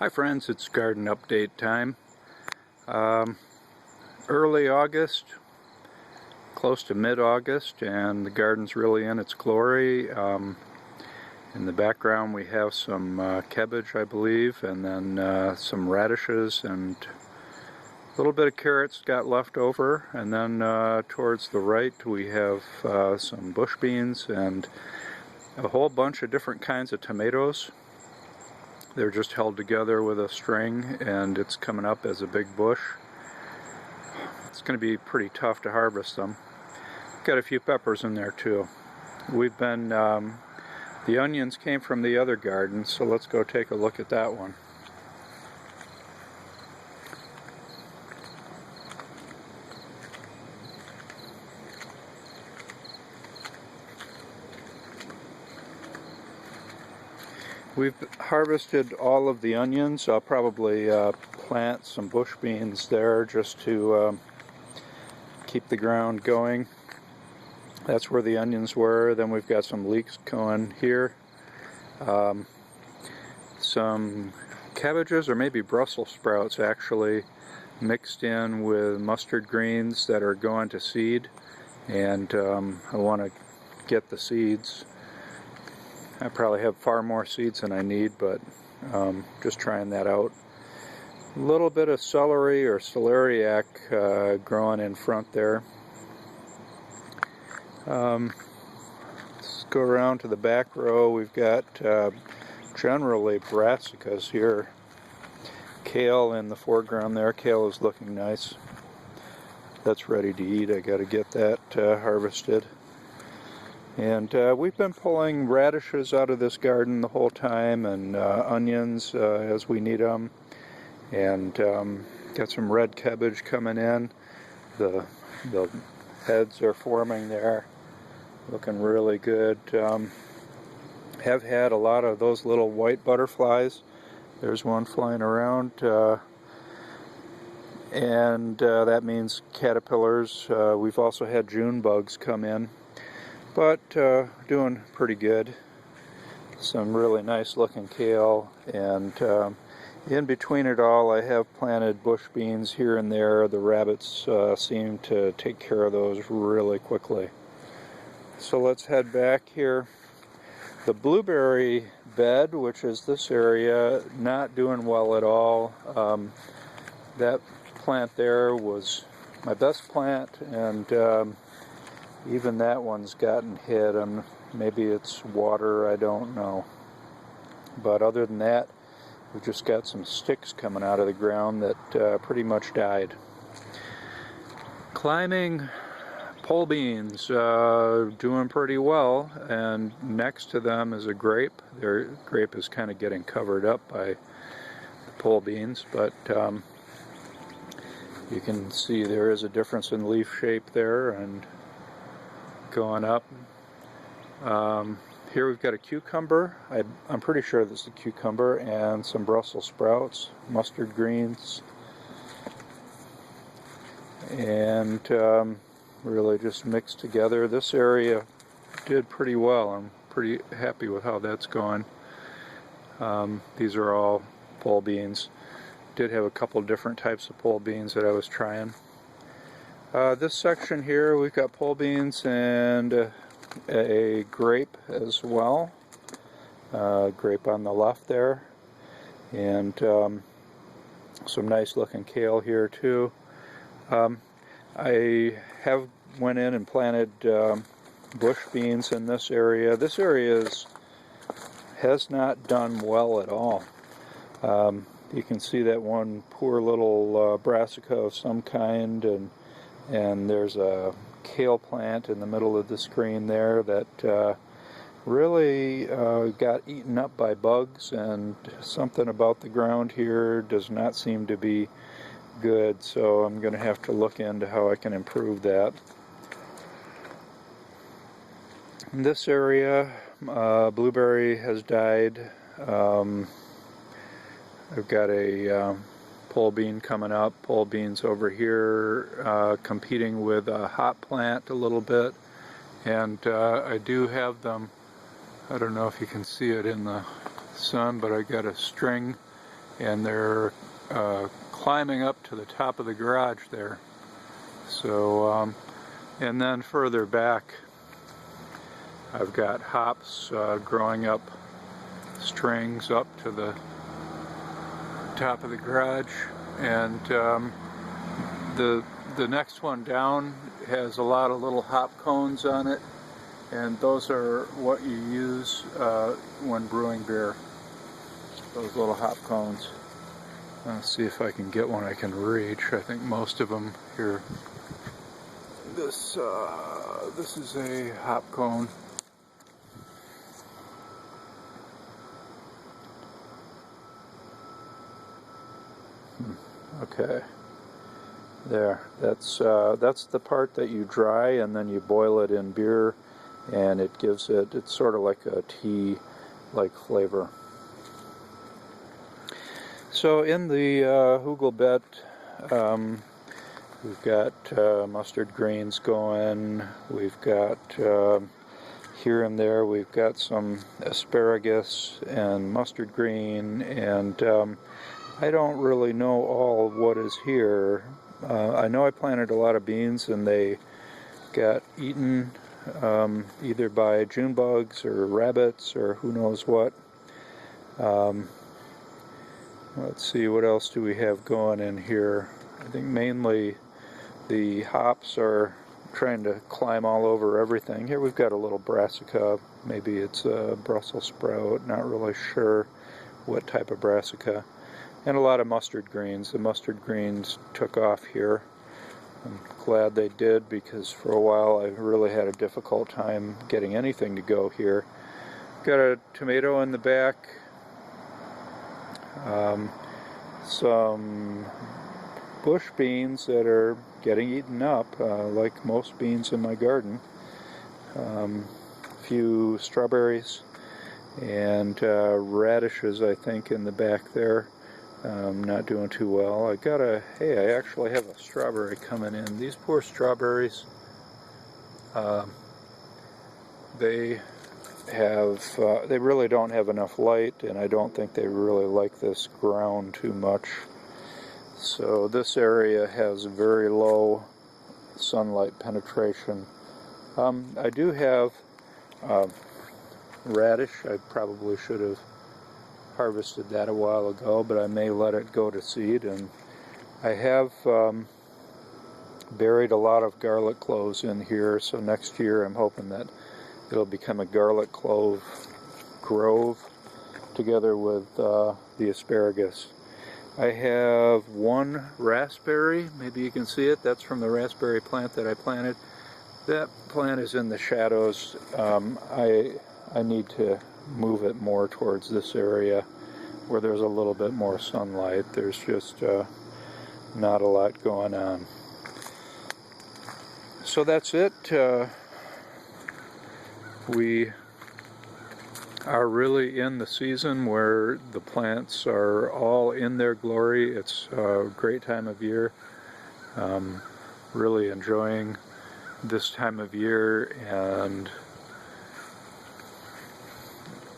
Hi friends, it's garden update time. Early August, close to mid-August, and the garden's really in its glory. In the background we have some cabbage, I believe, and then some radishes and a little bit of carrots got left over, and then towards the right we have some bush beans and a whole bunch of different kinds of tomatoes. They're just held together with a string and it's coming up as a big bush. It's going to be pretty tough to harvest them. Got a few peppers in there too. The onions came from the other garden, so let's go take a look at that one. We've harvested all of the onions. I'll probably plant some bush beans there just to keep the ground going. That's where the onions were. Then we've got some leeks going here. Some cabbages, or maybe Brussels sprouts actually, mixed in with mustard greens that are going to seed. And I want to get the seeds. I probably have far more seeds than I need, but just trying that out. A little bit of celery or celeriac growing in front there. Let's go around to the back row. We've got generally brassicas here. Kale in the foreground there. Kale is looking nice. That's ready to eat. I got to get that harvested. And we've been pulling radishes out of this garden the whole time, and onions as we need them, and got some red cabbage coming in. The heads are forming there, looking really good. Have had a lot of those little white butterflies. There's one flying around, and that means caterpillars. We've also had June bugs come in. But doing pretty good. Some really nice looking kale, and in between it all I have planted bush beans here and there. The rabbits seem to take care of those really quickly. So let's head back here. The blueberry bed, which is this area, not doing well at all. That plant there was my best plant, and even that one's gotten hit, and maybe it's water, I don't know. But other than that, we've just got some sticks coming out of the ground that pretty much died. Climbing pole beans, doing pretty well, and next to them is a grape. Their grape is kind of getting covered up by the pole beans, but you can see there is a difference in leaf shape there, and going up. Here we've got a cucumber. I'm pretty sure this is a cucumber, and some Brussels sprouts, mustard greens, and really just mixed together. This area did pretty well. I'm pretty happy with how that's going. These are all pole beans. Did have a couple different types of pole beans that I was trying. This section here, we've got pole beans and a grape as well. Grape on the left there, and some nice looking kale here too. I have went in and planted bush beans in this area. This area has not done well at all. You can see that one poor little brassica of some kind, and there's a kale plant in the middle of the screen there that really got eaten up by bugs, and something about the ground here does not seem to be good, so I'm going to have to look into how I can improve that. In this area, blueberry has died. I've got a pole bean coming up, pole beans over here competing with a hot plant a little bit, and I do have them, I don't know if you can see it in the sun, but I got a string and they're climbing up to the top of the garage there. So, and then further back, I've got hops growing up strings up to the top of the garage, and the next one down has a lot of little hop cones on it, and those are what you use when brewing beer. Those little hop cones. Let's see if I can get one I can reach. I think most of them here. This is a hop cone. Okay. There. That's the part that you dry and then you boil it in beer, and it gives it. It's sort of like a tea-like flavor. So in the Hugelbett, we've got mustard greens going, we've got here and there we've got some asparagus and mustard green, and I don't really know all of what is here. I know I planted a lot of beans and they got eaten either by June bugs or rabbits or who knows what. Let's see, what else do we have going in here? I think mainly the hops are trying to climb all over everything. Here we've got a little brassica. Maybe it's a Brussels sprout, not really sure what type of brassica. And a lot of mustard greens. The mustard greens took off here. I'm glad they did, because for a while I really had a difficult time getting anything to go here. Got a tomato in the back. Some bush beans that are getting eaten up, like most beans in my garden. A few strawberries and radishes, I think, in the back there. Not doing too well. Hey, I actually have a strawberry coming in. These poor strawberries, they really don't have enough light, and I don't think they really like this ground too much. So this area has very low sunlight penetration. I do have radish. I probably should have harvested that a while ago, but I may let it go to seed. And I have buried a lot of garlic cloves in here, so next year I'm hoping that it'll become a garlic clove grove together with the asparagus. I have one raspberry, maybe you can see it, that's from the raspberry plant that I planted. That plant is in the shadows. I need to move it more towards this area where there's a little bit more sunlight. There's just not a lot going on. So that's it. We are really in the season where the plants are all in their glory. It's a great time of year. Really enjoying this time of year, and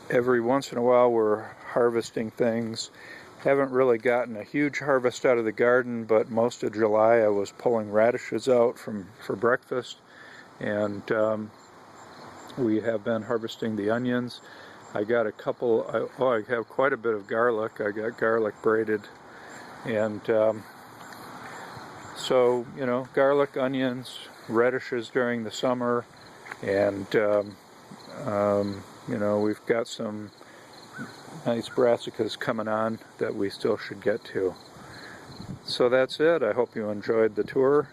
every once in a while we're harvesting things. Haven't really gotten a huge harvest out of the garden, but most of July I was pulling radishes out for breakfast, and we have been harvesting the onions. I got a couple, I have quite a bit of garlic. I got garlic braided, and so, you know, garlic, onions, radishes during the summer, and you know, we've got some nice brassicas coming on that we still should get to. So that's it. I hope you enjoyed the tour,